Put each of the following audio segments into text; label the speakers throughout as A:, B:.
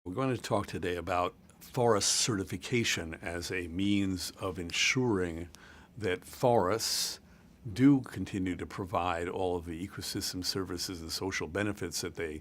A: We're going to talk today about forest certification as a means of ensuring that forests do continue to provide all of the ecosystem services and social benefits that they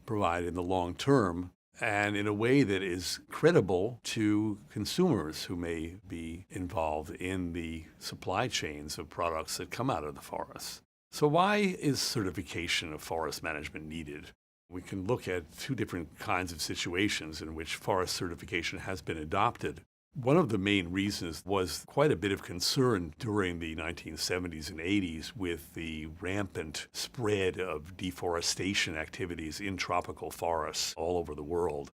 A: provide in the long term, and in a way that is credible to consumers who may be involved in the supply chains of products that come out of the forest. So why is certification of forest management needed? We can look at two different kinds of situations in which forest certification has been adopted. One of the main reasons was quite a bit of concern during the 1970s and 80s with the rampant spread of deforestation activities in tropical forests all over the world.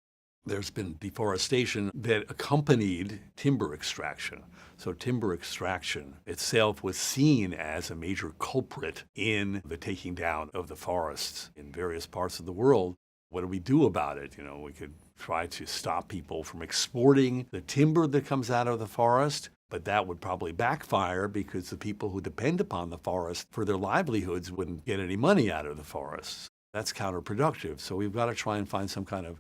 A: There's been deforestation that accompanied timber extraction. So timber extraction itself was seen as a major culprit in the taking down of the forests in various parts of the world. What do we do about it? We could try to stop people from exporting the timber that comes out of the forest, but that would probably backfire because the people who depend upon the forest for their livelihoods wouldn't get any money out of the forests. That's counterproductive. So we've got to try and find some kind of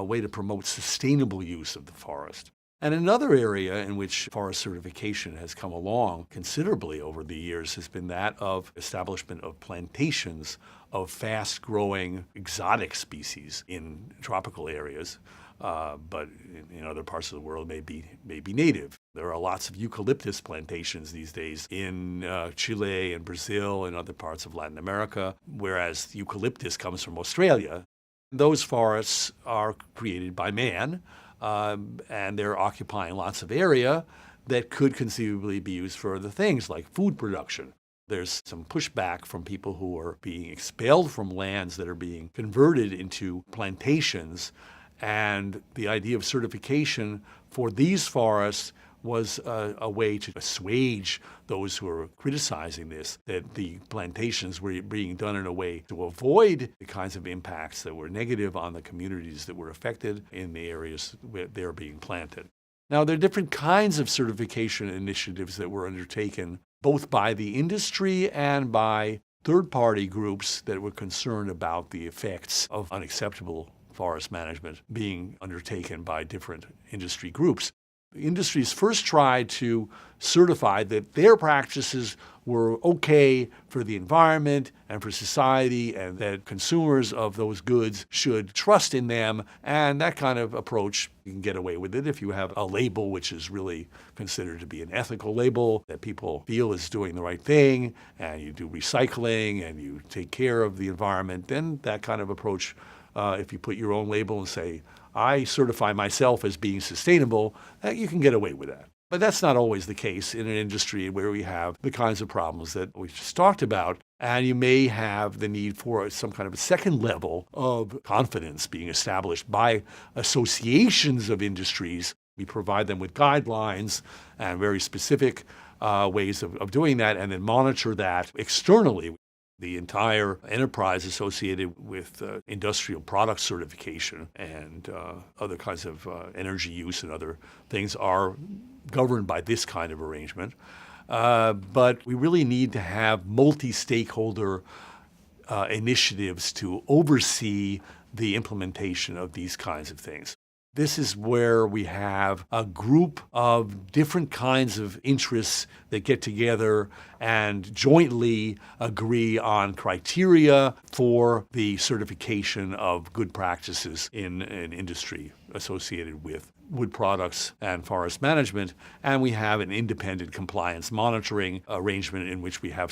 A: way to promote sustainable use of the forest. And another area in which forest certification has come along considerably over the years has been that of establishment of plantations of fast-growing exotic species in tropical areas, but in other parts of the world may be native. There are lots of eucalyptus plantations these days in Chile and Brazil and other parts of Latin America, whereas eucalyptus comes from Australia. Those forests are created by man, and they're occupying lots of area that could conceivably be used for other things like food production. There's some pushback from people who are being expelled from lands that are being converted into plantations, and the idea of certification for these forests was a way to assuage those who are criticizing this, that the plantations were being done in a way to avoid the kinds of impacts that were negative on the communities that were affected in the areas where they're being planted. Now, there are different kinds of certification initiatives that were undertaken both by the industry and by third-party groups that were concerned about the effects of unacceptable forest management being undertaken by different industry groups. The industries first tried to certify that their practices were okay for the environment and for society, and that consumers of those goods should trust in them. And that kind of approach, you can get away with it if you have a label which is really considered to be an ethical label that people feel is doing the right thing, and you do recycling and you take care of the environment. Then that kind of approach, if you put your own label and say, I certify myself as being sustainable, you can get away with that. But that's not always the case in an industry where we have the kinds of problems that we just talked about, and you may have the need for some kind of a second level of confidence being established by associations of industries. We provide them with guidelines and very specific ways of doing that, and then monitor that externally. The entire enterprise associated with industrial product certification and other kinds of energy use and other things are governed by this kind of arrangement. But we really need to have multi-stakeholder initiatives to oversee the implementation of these kinds of things. This is where we have a group of different kinds of interests that get together and jointly agree on criteria for the certification of good practices in an industry associated with wood products and forest management. And we have an independent compliance monitoring arrangement in which we have